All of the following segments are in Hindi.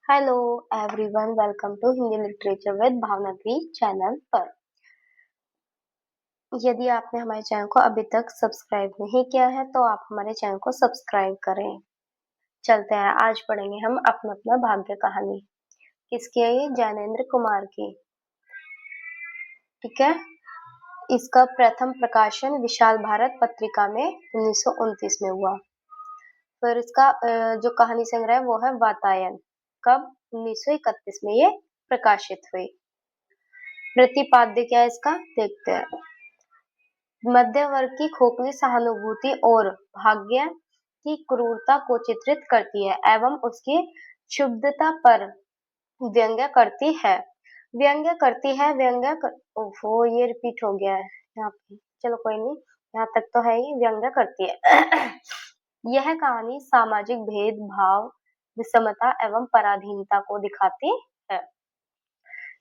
Hello everyone, welcome to Hindi literature with भावनात्री चैनल पर। यदि आपने हमारे चैनल को अभी तक सब्सक्राइब नहीं किया है तो आप हमारे चैनल को सब्सक्राइब करें। चलते हैं, आज पढ़ेंगे हम अपना अपना भाग्य कहानी। किसकी है ये? ज्ञानेंद्र कुमार की। ठीक है। इसका प्रथम प्रकाशन विशाल भारत पत्रिका में 1929 में हुआ। फिर इसका जो कहानी संग्रह है वो है वातायन। कब? 1931 में ये प्रकाशित हुई। प्रतिपाद्य क्या है इसका? देखते हैं। मध्य वर्ग की खोखली सहानुभूति और भाग्य की क्रूरता को चित्रित करती है एवं उसकी क्षुब्धता पर व्यंग्य करती है। ओहो, ये रिपीट हो गया है यहाँ पे। चलो कोई नहीं, यहाँ तक तो है ही। व्यंग्य करती है। यह कहानी सामाजिक भेदभाव, विषमता एवं पराधीनता को दिखाती है।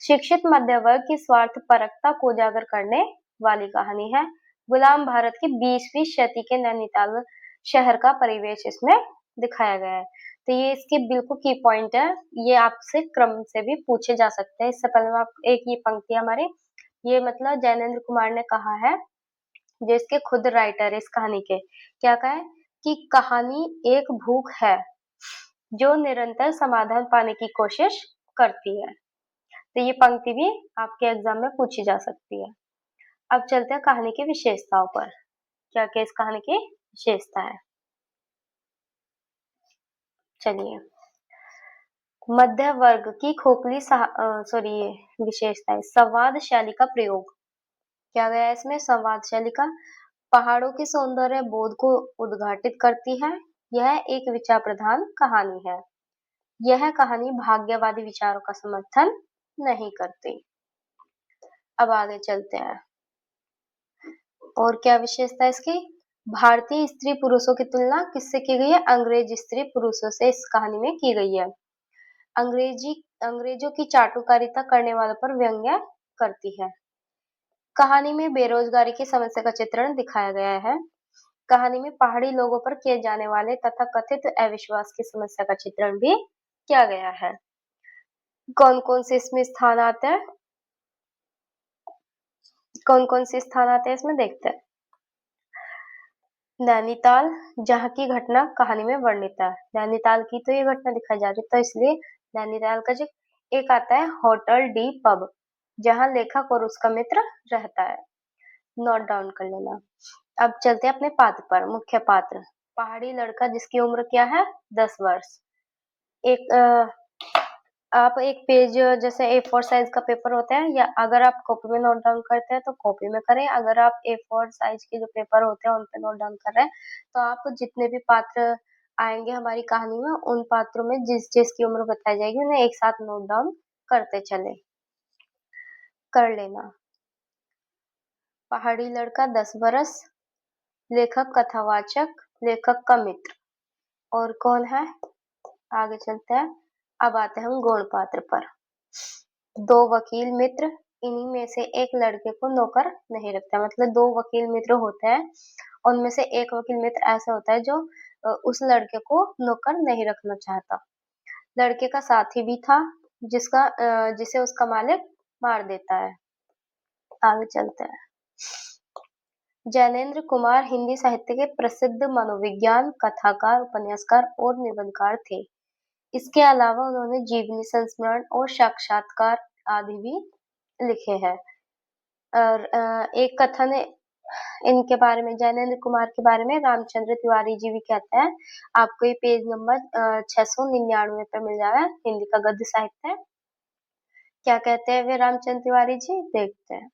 शिक्षित मध्य वर्ग की स्वार्थ परकता को उजागर करने वाली कहानी है। गुलाम भारत की 20वीं शती के नैनीताल शहर का परिवेश इसमें दिखाया गया है। तो ये इसके बिल्कुल की पॉइंट है। ये आपसे क्रम से भी पूछे जा सकते हैं। इससे पहले आप एक ये पंक्ति हमारे, ये मतलब ज्ञानेंद्र कुमार ने कहा है, जो इसके खुद राइटर है इस कहानी के। क्या कहा है कि कहानी एक भूख है जो निरंतर समाधान पाने की कोशिश करती है। तो ये पंक्ति भी आपके एग्जाम में पूछी जा सकती है। अब चलते हैं कहानी की विशेषताओं पर। क्या क्या इस कहानी की विशेषता है? चलिए, मध्य वर्ग की खोखली विशेषता है संवाद शैली का प्रयोग। क्या गया है इसमें? संवाद शैली का। पहाड़ों की सौंदर्य बोध को उद्घाटित करती है। यह एक विचार प्रधान कहानी है। यह कहानी भाग्यवादी विचारों का समर्थन नहीं करती। अब आगे चलते हैं। और क्या विशेषता है इसकी? भारतीय स्त्री पुरुषों की तुलना किससे की गई है? अंग्रेज स्त्री पुरुषों से इस कहानी में की गई है। अंग्रेजों की चाटुकारिता करने वालों पर व्यंग्य करती है। कहानी में बेरोजगारी की समस्या का चित्रण दिखाया गया है। कहानी में पहाड़ी लोगों पर किए जाने वाले तथा कथित अविश्वास की समस्या का चित्रण भी किया गया है। कौन कौन से इसमें स्थान आते हैं? कौन कौन से स्थान आते हैं इसमें देखते हैं। नैनीताल, जहाँ की घटना कहानी में वर्णित है। नैनीताल की तो ये घटना दिखाई जा रही है, तो इसलिए नैनीताल का जो एक आता है होटल डी पब, जहाँ लेखक और उसका मित्र रहता है। नोट डाउन कर लेना। अब चलते हैं अपने पात्र पर। मुख्य पात्र पहाड़ी लड़का जिसकी उम्र क्या है? 10 वर्ष। एक आप एक पेज, जैसे A4 साइज का पेपर होता है, या अगर आप कॉपी में नोट डाउन करते हैं तो कॉपी में करें। अगर आप A4 साइज के जो पेपर होते हैं उन पे नोट डाउन कर रहे हैं तो आप जितने भी पात्र आएंगे हमारी कहानी में, उन पात्रों में जिस जिसकी उम्र बताई जाएगी उन्हें एक साथ नोट डाउन करते चले, कर लेना। पहाड़ी लड़का 10 वर्ष, लेखक कथावाचक, लेखक का मित्र। और कौन है? आगे चलते हैं। अब आते हैं हम गौण पात्र पर। 2 वकील मित्र, इन्हीं में से एक लड़के को नौकर नहीं रखता। मतलब 2 वकील मित्र होते हैं, उनमें से एक वकील मित्र ऐसा होता है जो उस लड़के को नौकर नहीं रखना चाहता। लड़के का साथी भी था जिसे उसका मालिक मार देता है। आगे चलते हैं। ज्ञानेंद्र कुमार हिंदी साहित्य के प्रसिद्ध मनोविज्ञान, कथाकार, उपन्यासकार और निबंधकार थे। इसके अलावा उन्होंने जीवनी संस्मरण और साक्षात्कार आदि भी लिखे हैं। और एक कथन इनके बारे में, ज्ञानेंद्र कुमार के बारे में रामचंद्र तिवारी जी भी कहते हैं। आपको ये पेज नंबर 699 पे मिल जाएगा। हिंदी का गद्य साहित्य है। क्या कहते हैं वे रामचंद्र तिवारी जी? देखते हैं।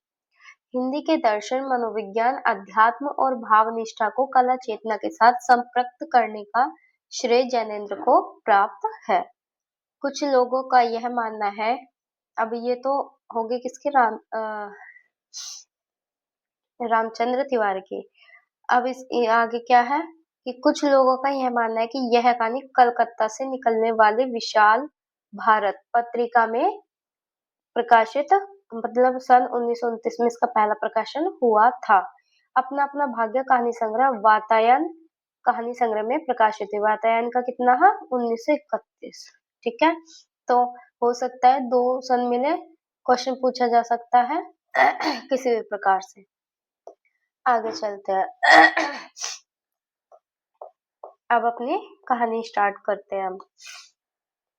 हिंदी के दर्शन, मनोविज्ञान, अध्यात्म और भाव निष्ठा को कला चेतना के साथ संपृक्त करने का श्रेय ज्ञानेंद्र को प्राप्त है। कुछ लोगों का यह मानना है, अब ये तो हो गए किसके? रामचंद्र तिवारी की। अब इस आगे क्या है कि कुछ लोगों का यह मानना है कि यह कहानी कलकत्ता से निकलने वाले विशाल भारत पत्रिका में प्रकाशित, मतलब सन 1929 में इसका पहला प्रकाशन हुआ था। अपना अपना भाग्य कहानी संग्रह वातायन कहानी संग्रह में प्रकाशित है। वातायन का कितना है? 1931। ठीक है। तो हो सकता है 2 सन मिले, क्वेश्चन पूछा जा सकता है किसी भी प्रकार से। आगे चलते हैं। अब अपनी कहानी स्टार्ट करते हैं हम।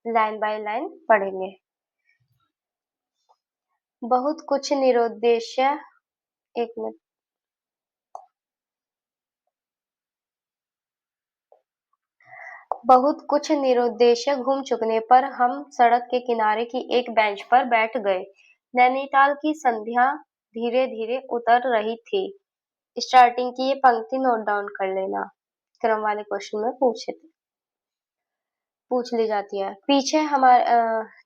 लाइन बाय लाइन पढ़ेंगे। बहुत कुछ निरुद्देश्य, एक मिनट। बहुत कुछ निरुद्देश्य घूम चुकने पर हम सड़क के किनारे की एक बेंच पर बैठ गए। नैनीताल की संध्या धीरे धीरे उतर रही थी। स्टार्टिंग की ये पंक्ति नोट डाउन कर लेना, क्रम वाले क्वेश्चन में पूछ ली जाती है। पीछे हमारे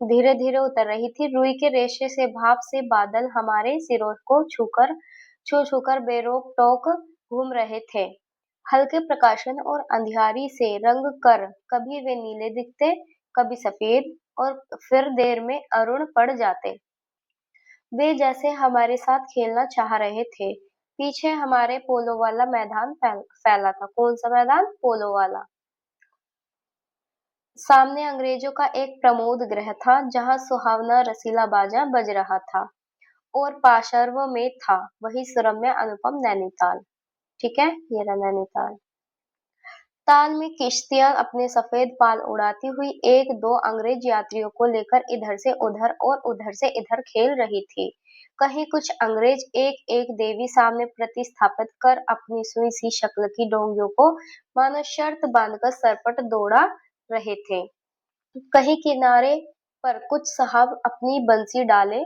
धीरे धीरे उतर रही थी। रुई के रेशे से भाप से बादल हमारे सिरों को छू छूकर बेरोक टोक घूम रहे थे। हल्के प्रकाशन और अंधियारी से रंग कर कभी वे नीले दिखते, कभी सफेद, और फिर देर में अरुण पड़ जाते। वे जैसे हमारे साथ खेलना चाह रहे थे। पीछे हमारे पोलो वाला मैदान फैला था। कौन सा मैदान? पोलो वाला। सामने अंग्रेजों का एक प्रमोद गृह था, जहां सुहावना रसीला बाजा बज रहा था, और पार्श्व में था वही सुरम्य अनुपम नैनीताल। ठीक है, ये रहा नैनीताल। ताल में किश्तियां अपने सफेद पाल उड़ाती हुई एक दो अंग्रेज यात्रियों को लेकर इधर से उधर और उधर से इधर खेल रही थी। कहीं कुछ अंग्रेज एक एक देवी सामने प्रतिस्थापित कर अपनी सुई सी शक्ल की डोंगियों को मानो शर्त बांधकर सरपट दौड़ा रहे थे। कहीं किनारे पर कुछ साहब अपनी बंसी डाले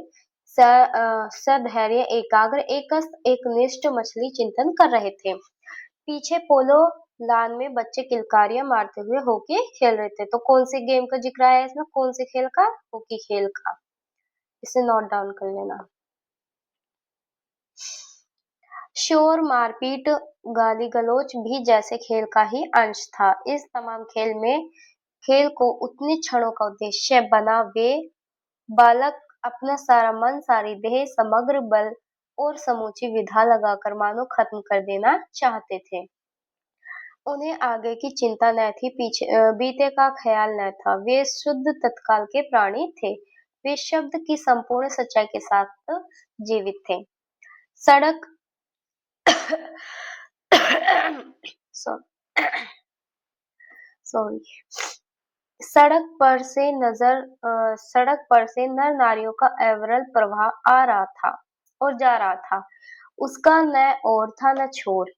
सधैर्य एकाग्र एकनिष्ठ मछली चिंतन कर रहे थे। पीछे पोलो लान में बच्चे किलकारियां मारते हुए हॉकी खेल रहे थे। तो कौन से गेम का जिक्र आया इसमें? कौन से खेल का? हॉकी खेल का। इसे नोट डाउन कर लेना। शोर, मारपीट, गाली गलौज भी जैसे खेल का ही अंश था। इस तमाम खेल को उतने क्षणों का उद्देश्य बना वे बालक अपना सारा मन, सारी देह, समग्र बल और समूची विधा लगाकर मानो खत्म कर देना चाहते थे। उन्हें आगे की चिंता न थी, बीते का ख्याल न था। वे शुद्ध तत्काल के प्राणी थे। वे शब्द की संपूर्ण सच्चाई के साथ जीवित थे। सड़क सॉरी सड़क पर से नर नारियों का अविरल प्रवाह आ रहा था और जा रहा था। उसका न ओर था न छोर।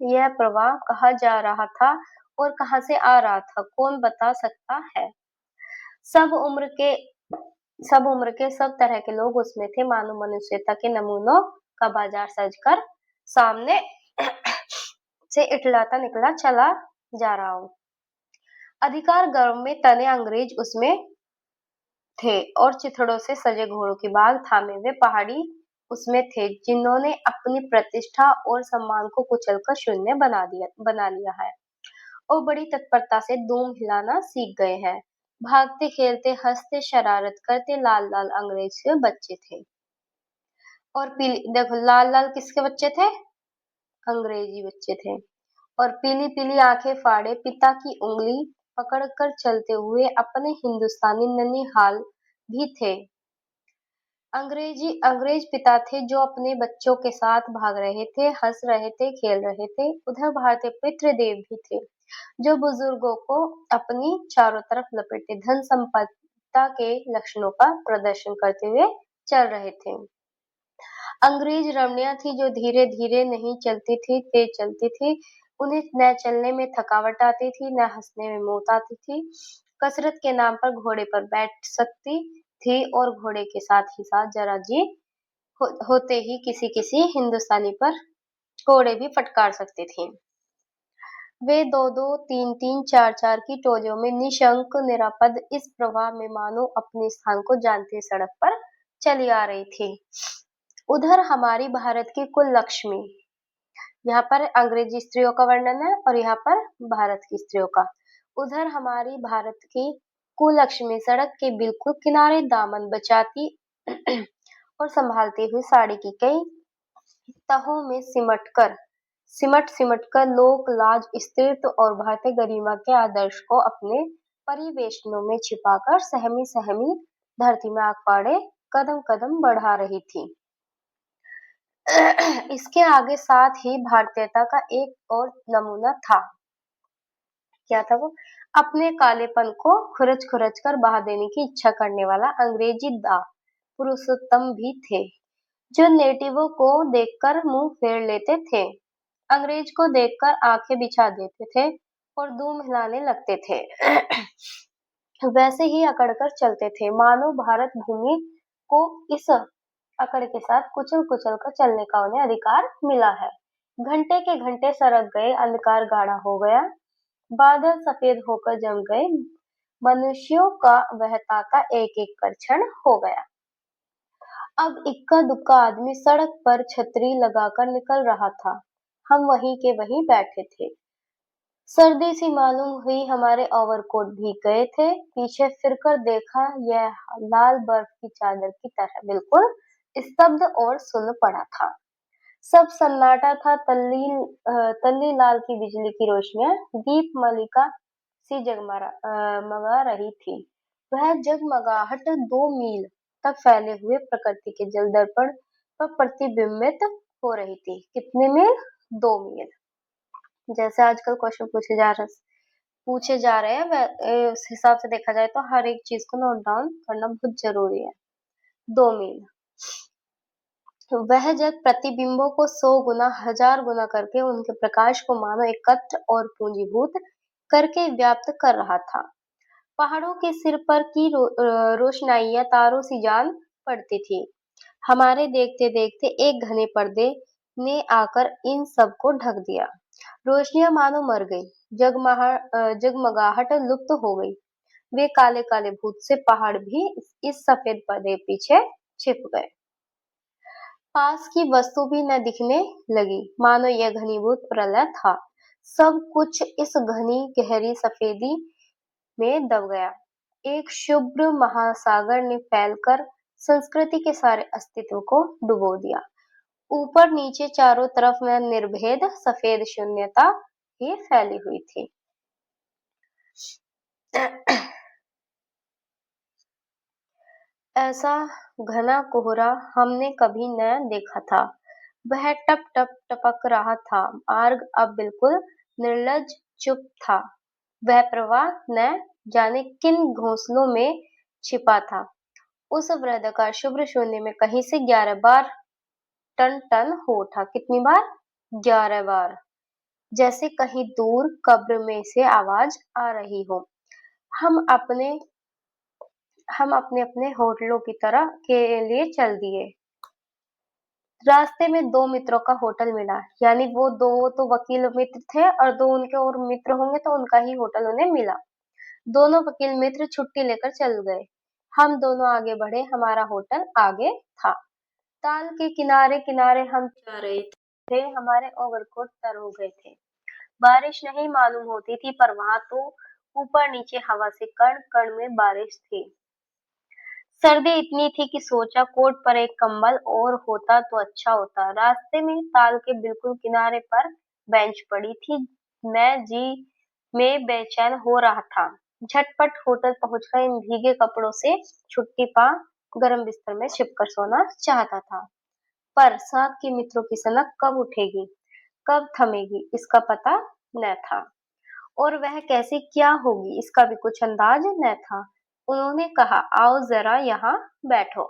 यह प्रवाह कहाँ जा रहा था और कहाँ से आ रहा था, कौन बता सकता है? सब उम्र के सब तरह के लोग उसमें थे, मानो मनुष्यता के नमूनों का बाजार सजकर सामने से इटलाता निकला चला जा रहा हो। अधिकार गर्व में तने अंग्रेज उसमें थे और चिथड़ों से सजे घोड़ों की बाग थामे वे पहाड़ी उसमें थे, जिन्होंने अपनी प्रतिष्ठा और सम्मान को कुचलकर शून्य बना लिया है और बड़ी तत्परता से दूम हिलाना सीख गए हैं। भागते खेलते हंसते शरारत करते लाल लाल अंग्रेज के बच्चे थे। और पीली, देखो लाल लाल किसके बच्चे थे? अंग्रेजी बच्चे थे। और पीली पीली आंखें फाड़े पिता की उंगली पकड़कर चलते हुए अपने हिंदुस्तानी ननिहाल भी थे। अंग्रेज पिता थे जो अपने बच्चों के साथ भाग रहे थे, हंस रहे थे, खेल रहे थे। उधर भारतीय पितृदेव भी थे, जो बुजुर्गों को अपनी चारों तरफ लपेटे धन संपदा के लक्षणों का प्रदर्शन करते हुए चल रहे थे। अंग्रेज रमणियां थी जो धीरे धीरे नहीं चलती थी, तेज चलती थी। उन्हें न चलने में थकावट आती थी, न हंसने में मौत आती थी। कसरत के नाम पर घोड़े पर बैठ सकती थी और घोड़े के साथ ही साथ जरा जी होते ही किसी किसी हिंदुस्तानी पर घोड़े भी फटकार सकती थी। वे दो दो तीन तीन चार चार की टोलियों में निशंक निरापद इस प्रवाह में मानो अपने स्थान को जानती सड़क पर चली आ रही थी। उधर हमारी भारत की कुल लक्ष्मी, यहाँ पर अंग्रेजी स्त्रियों का वर्णन है और यहाँ पर भारत की स्त्रियों का। उधर हमारी भारत की कुलक्ष्मी सड़क के बिल्कुल किनारे दामन बचाती और संभालती हुई साड़ी की कई तहों में सिमट सिमट कर लोक लाज, स्त्रीत्व और भारतीय गरिमा के आदर्श को अपने परिवेशनों में छिपाकर सहमी सहमी धरती में आग फाड़े कदम कदम बढ़ा रही थी। इसके आगे साथ ही भारतीयता का एक और नमूना था। क्या था वो? अपने कालेपन को खुरच खुरच कर बहा देने की इच्छा करने वाला अंग्रेजी दा पुरुषोत्तम भी थे, जो नेटिवों को देखकर मुंह फेर लेते थे, अंग्रेज को देखकर आंखें बिछा देते थे और दुम हिलाने लगते थे। वैसे ही अकड़कर चलते थे, मानो भारत भूमि को इस अकड़ के साथ कुचल कुचल कर चलने का उन्हें अधिकार मिला है। घंटे के घंटे सरक गए, अंधकार गाढ़ा हो गया, बादल सफेद होकर जम गए, मनुष्यों का वह ताका एक एक कर क्षण हो गया। अब इक्का दुक्का आदमी सड़क पर छतरी लगाकर निकल रहा था, हम वहीं के वहीं बैठे थे। सर्दी सी मालूम हुई, हमारे ओवरकोट भीग गए थे, पीछे फिरकर देखा, यह लाल बर्फ की चादर की तरह बिल्कुल स्तब्ध और सुन्न पड़ा था। सब सन्नाटा था, तल्ली लाल की बिजली की रोशनियां दीप मलिका सी मगा रही थी। वह जगमगाहट 2 मील तक फैले हुए प्रकृति के जल दर्पण पर प्रतिबिंबित हो रही थी। कितने मील? 2 मील। जैसे आजकल क्वेश्चन पूछे जा रहे हैं उस हिसाब से देखा जाए तो हर एक चीज को नोट डाउन करना बहुत जरूरी है। 2 मील। तो वह जग प्रतिबिंबों को 100 गुना 1000 गुना करके उनके प्रकाश को मानो एकत्र और पूंजीभूत करके व्याप्त कर रहा था। पहाड़ों के सिर पर की रोशनाइयां तारों सी जान पड़ती थी। हमारे देखते देखते एक घने पर्दे ने आकर इन सब को ढक दिया। रोशनियां मानो मर गई, जगमगाहट लुप्त हो गई। वे काले काले भूत से पहाड़ भी इस सफेद पर्दे पीछे छिप गए। पास की वस्तु भी न दिखने लगी, मानो यह घनीभूत प्रलय था। सब कुछ इस घनी गहरी सफेदी में दब गया। एक शुभ्र महासागर ने फैलकर संस्कृति के सारे अस्तित्व को डुबो दिया। ऊपर नीचे चारों तरफ में निर्भेद सफेद शून्यता ही फैली हुई थी। ऐसा घना कोहरा हमने कभी न देखा था। वह टप टप टपक रहा था। मार्ग अब बिल्कुल निर्लज चुप था। वह प्रवाह न जाने किन घोंसलों में छिपा था। उस वृहदाकार शुभ्र शून्य में कहीं से 11 बार टन टन हो उठा। कितनी बार? 11 बार। जैसे कहीं दूर कब्र में से आवाज आ रही हो। हम अपने अपने होटलों की तरह के लिए चल दिए। रास्ते में 2 मित्रों का होटल मिला, यानी वो 2 तो वकील मित्र थे और 2 उनके और मित्र होंगे तो उनका ही होटल उन्हें मिला। दोनों वकील मित्र छुट्टी लेकर चल गए। हम दोनों आगे बढ़े, हमारा होटल आगे था। ताल के किनारे किनारे हम जा रहे थे, हमारे ओवरकोट तर हो गए थे। बारिश नहीं मालूम होती थी, पर वहां तो ऊपर नीचे हवा से कण कण में बारिश थी। सर्दी इतनी थी कि सोचा कोट पर एक कंबल और होता तो अच्छा होता। रास्ते में ताल के बिल्कुल किनारे पर बेंच पड़ी थी। मैं जी में बेचैन हो रहा था। झटपट होटल पहुंचकर इन भीगे कपड़ों से छुट्टी पा गर्म बिस्तर में छिपकर सोना चाहता था। पर साथ के मित्रों की सनक कब उठेगी, कब थमेगी, इसका पता न था। और वह कैसे क्या होगी, इसका भी कुछ अंदाज न था। उन्होंने कहा, आओ जरा यहाँ बैठो।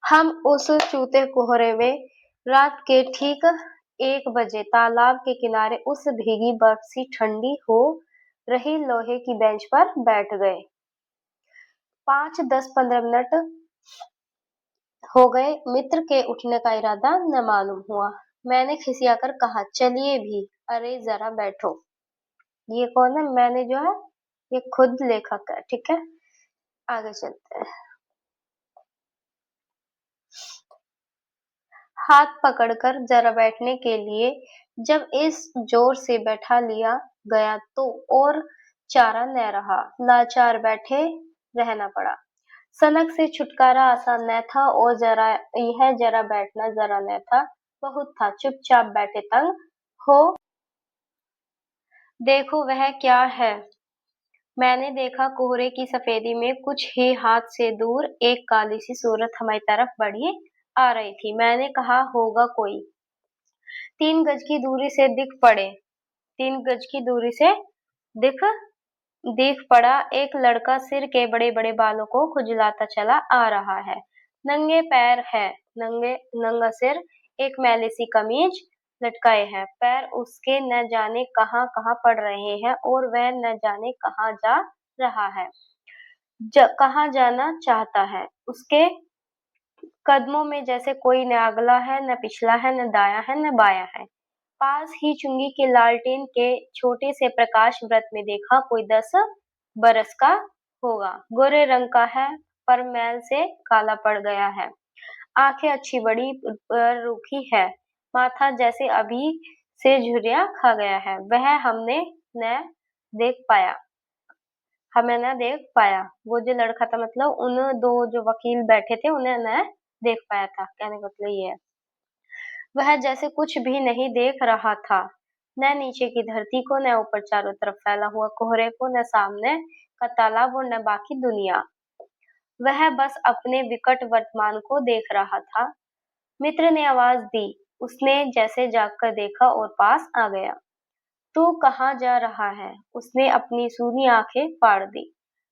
हम उस चूते कोहरे में रात के ठीक 1 बजे तालाब के किनारे उस भीगी बर्फ सी ठंडी हो रही लोहे की बेंच पर बैठ गए। 5, 10, 15 मिनट हो गए, मित्र के उठने का इरादा न मालूम हुआ। मैंने खिसियाकर कहा, चलिए भी। अरे जरा बैठो। ये कौन है? मैंने जो है ये खुद लेखक है, ठीक है। आगे चलते हैं। हाथ पकड़कर जरा बैठने के लिए जब इस जोर से बैठा लिया गया तो और चारा न रहा, लाचार बैठे रहना पड़ा। सनक से छुटकारा आसान न था और जरा बैठना जरा न था, बहुत था। चुपचाप बैठे, तंग हो देखो वह क्या है। मैंने देखा कोहरे की सफेदी में कुछ ही हाथ से दूर एक काली सी सूरत हमारी तरफ बढ़ी आ रही थी। मैंने कहा होगा कोई। 3 गज की दूरी से दिख पड़े। 3 गज की दूरी से दिख दिख पड़ा एक लड़का सिर के बड़े बड़े बालों को खुजलाता चला आ रहा है। नंगे पैर है, नंगा सिर, एक मैली सी कमीज लटकाए है। पैर उसके न जाने कहाँ कहाँ पड़ रहे हैं और वह न जाने कहाँ जा रहा है, कहाँ जाना चाहता है। उसके कदमों में जैसे कोई न अगला है, न पिछला है, न दाया है, न बाया है। पास ही चुंगी के लालटेन के छोटे से प्रकाश वृत्त में देखा कोई 10 बरस का होगा। गोरे रंग का है, पर मैल से काला पड़ गया है। आंखें अच्छी बड़ी पर रूखी है। माथा जैसे अभी से झुर्रियां खा गया है। वह न देख पाया हमें न देख पाया। वो जो लड़का था, मतलब उन दो जो वकील बैठे थे, उन्हें न देख पाया था। कहने का मतलब ये है। वह जैसे कुछ भी नहीं देख रहा था, न नीचे की धरती को, न ऊपर चारों तरफ फैला हुआ कोहरे को, न सामने का तालाब और न बाकी दुनिया। वह बस अपने विकट वर्तमान को देख रहा था। मित्र ने आवाज दी। उसने जैसे जागकर देखा और पास आ गया। तू कहाँ जा रहा है? उसने अपनी सूनी आंखें फाड़ दी।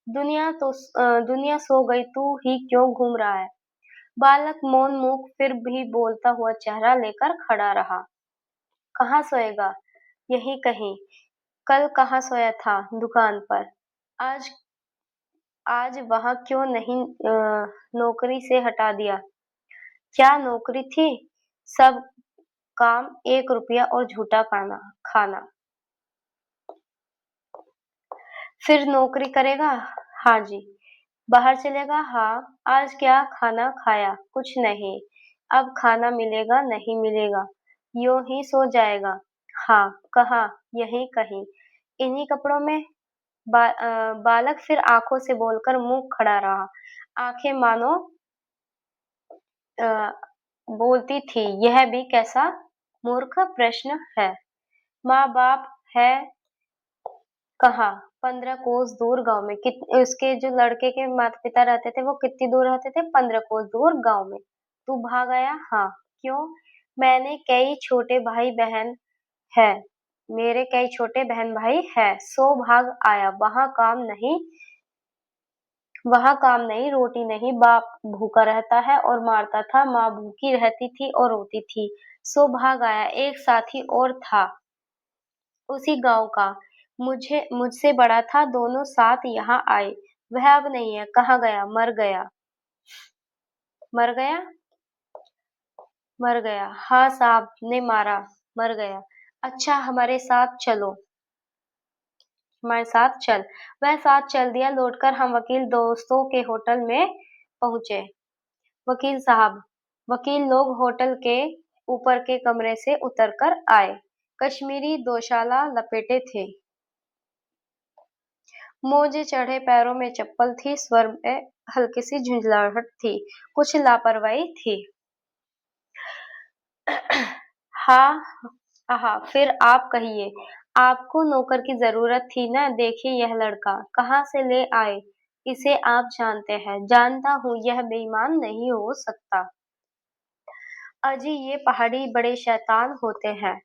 दुनिया सो गई, तू ही क्यों घूम रहा है? बालक मौन मुख फिर भी बोलता हुआ चेहरा लेकर खड़ा रहा। कहाँ सोएगा? यहीं कहीं। कल कहाँ सोया था? दुकान पर। आज आज वहां क्यों नहीं नौकरी से हटा दिया? क्या नौकरी थी? सब काम 1 रुपया और झूठा खाना खाना। फिर नौकरी करेगा? हाँ जी। बाहर चलेगा? हाँ। आज क्या खाना खाया? कुछ नहीं। अब खाना मिलेगा नहीं मिलेगा? यूं ही सो जाएगा? हाँ। कहाँ? यहीं कहीं। इन्हीं कपड़ों में? बालक फिर आंखों से बोलकर मुंह खड़ा रहा। आंखें मानो अ, बोलती थी, यह भी कैसा मूर्ख प्रश्न है। माँ बाप है कहाँ? 15 कोस दूर गांव में। उसके जो लड़के के माता पिता रहते थे, वो कितनी दूर रहते थे? 15 कोस दूर गांव में। तू भाग आया? हाँ। क्यों? मैंने कई छोटे भाई बहन है मेरे कई छोटे बहन भाई है, सो भाग आया। वहाँ काम नहीं, रोटी नहीं, बाप भूखा रहता है और मारता था, माँ भूखी रहती थी और रोती थी, सो भाग आया। एक साथी और था उसी गांव का, मुझसे बड़ा था, दोनों साथ यहाँ आए। वह अब नहीं है, कहाँ गया? मर गया। मर गया? मर गया। हाँ, साहब ने मारा। मर गया। अच्छा, हमारे साथ चलो। हमारे साथ चल। वह साथ चल दिया। लौटकर हम वकील दोस्तों के होटल में पहुंचे। वकील साहब, वकील लोग होटल के ऊपर के कमरे से उतरकर आए। कश्मीरी दोशाला लपेटे थे, मोजे चढ़े, पैरों में चप्पल थी, स्वर में हल्की सी झुंझलाहट थी, कुछ लापरवाही थी। हाँ, हाँ, फिर आप कहिए। आपको नौकर की जरूरत थी ना? देखिए यह लड़का कहाँ से ले आए, इसे आप जानते हैं? जानता हूँ, यह बेईमान नहीं हो सकता। अजी, ये पहाड़ी बड़े शैतान होते हैं।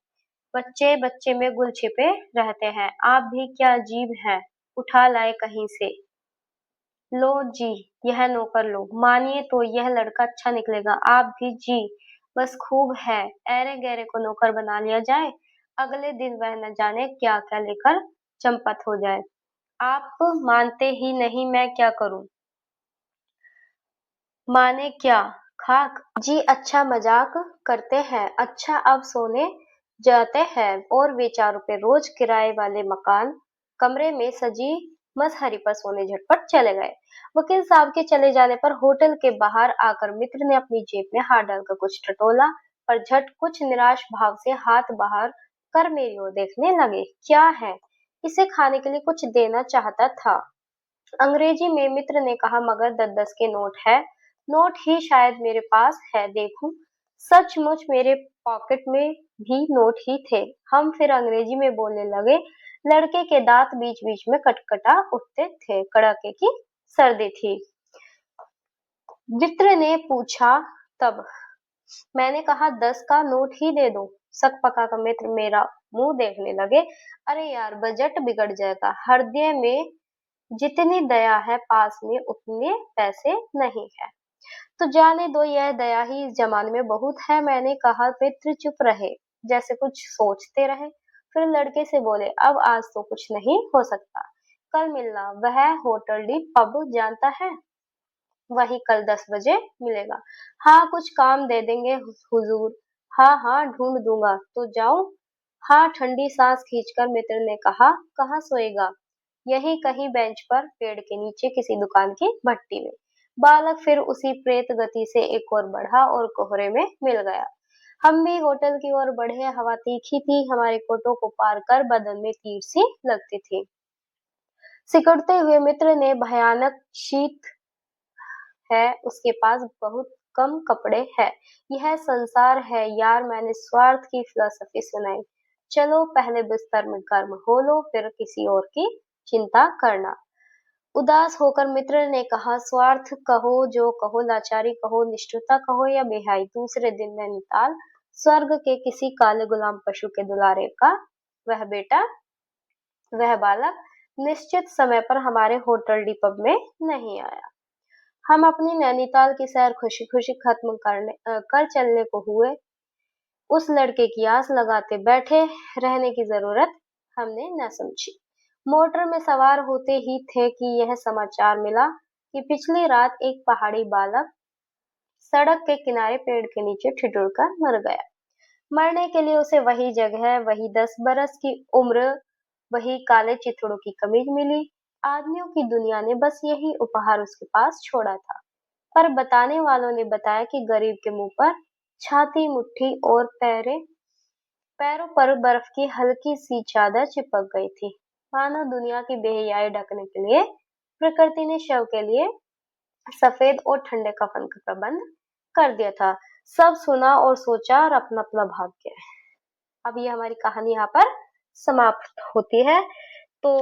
बच्चे बच्चे में गुल छिपे रहते हैं। आप भी क्या अजीब हैं, उठा लाए कहीं से। लो जी, यह नौकर लो। मानिए तो यह लड़का अच्छा निकलेगा। आप भी जी, बस खूब है। ऐरे गैरे को नौकर बना लिया जाए, अगले दिन वह न जाने क्या क्या लेकर चंपत हो जाए। आप मानते ही नहीं, मैं क्या करूं? माने क्या? खाक? जी अच्छा, मजाक करते हैं। अच्छा, अब सोने जाते हैं। और वे 4 रुपए रोज किराए वाले मकान कमरे में सजी मसहरी पर सोने झटपट चले गए। वकील साहब के चले जाने पर होटल के बाहर आकर मित्र ने अपनी जेब में हाथ डालकर कुछ टटोला, पर झट कुछ निराश भाव से हाथ बाहर कर मेरी ओर देखने लगे। क्या है? इसे खाने के लिए कुछ देना चाहता था। अंग्रेजी में मित्र ने कहा, मगर 10-10 के नोट है। नोट ही शायद मेरे पास है, देखूं। सचमुच मेरे पॉकेट में भी नोट ही थे। हम फिर अंग्रेजी में बोलने लगे। लड़के के दांत बीच-बीच में कटकटा उठते थे। कड़ाके की सर्दी थी। मित्र ने पूछा तब। मैंने कहा 10 का नोट ही दे दो। सकपका का मित्र मेरा मुंह देखने लगे। अरे यार बजट बिगड़ जाएगा। हृदय में जितनी दया है पास में उतने पैसे नहीं है। तो जाने दो यह दया ही इस जमाने में बहुत है। मैंने कहा मित्र चुप रहे जैसे कुछ सोचते रहे। फिर लड़के से बोले अब आज तो कुछ नहीं हो सकता। कल मिलना वह होटल डी पब जानता है वही कल 10 बजे मिलेगा। हाँ कुछ काम दे देंगे हुजूर। हाँ हाँ ढूंढ दूंगा तो जाऊं। हाँ ठंडी सांस खींचकर मित्र ने कहा कहाँ सोएगा। यहीं कहीं बेंच पर पेड़ के नीचे किसी दुकान की भट्टी में। बालक फिर उसी प्रेत गति से एक और बढ़ा और कोहरे में मिल गया। हम भी होटल की ओर बढ़े। हवा तीखी थी। हमारे कोटों को पार कर बदन में तीर सी लगती थी। सिकुड़ते हुए मित्र ने भयानक शीत है उसके पास बहुत कम कपड़े हैं। यह संसार है यार। मैंने स्वार्थ की फिलॉसफी सुनाई। चलो पहले बिस्तर में गर्म हो लो फिर किसी और की चिंता करना। उदास होकर मित्र ने कहा स्वार्थ कहो जो कहो लाचारी कहो निष्ठुरता कहो या बेहाई। दूसरे दिन नैनीताल स्वर्ग के किसी काले गुलाम पशु के दुलारे का वह बेटा वह बालक निश्चित समय पर हमारे होटल डी पब में नहीं आया। हम अपनी नैनीताल की सैर खुशी खुशी खत्म कर चलने को हुए। उस लड़के की आस लगाते बैठे रहने की जरूरत हमने न समझी। मोटर में सवार होते ही थे कि यह समाचार मिला कि पिछली रात एक पहाड़ी बालक सड़क के किनारे पेड़ के नीचे ठिठुर कर मर गया। मरने के लिए उसे वही जगह वही 10 बरस की उम्र वही काले चिथड़ों की कमीज मिली। आदमियों की दुनिया ने बस यही उपहार उसके पास छोड़ा था। पर बताने वालों ने बताया कि गरीब के मुंह पर छाती मुट्ठी और पैरों पर बर्फ की हल्की सी चादर चिपक गई थी। मानो दुनिया की बेहयाई ढकने के लिए प्रकृति ने शव के लिए सफेद और ठंडे कफन का प्रबंध कर दिया था। सब सुना और सोचा और अपना अपना भाग गया। अब ये हमारी कहानी यहाँ पर समाप्त होती है। तो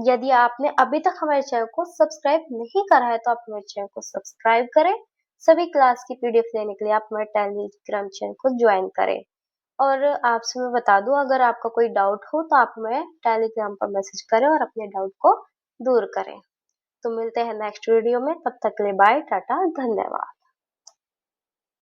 यदि आपने अभी तक हमारे चैनल को सब्सक्राइब नहीं करा है तो आप हमारे चैनल को सब्सक्राइब करें। सभी क्लास की पीडीएफ लेने के लिए आप हमारे टेलीग्राम चैनल को ज्वाइन करें। और आपसे मैं बता दूं अगर आपका कोई डाउट हो तो आप हमें टेलीग्राम पर मैसेज करें और अपने डाउट को दूर करें। तो मिलते हैं नेक्स्ट वीडियो में। तब तक के लिए बाय टाटा धन्यवाद।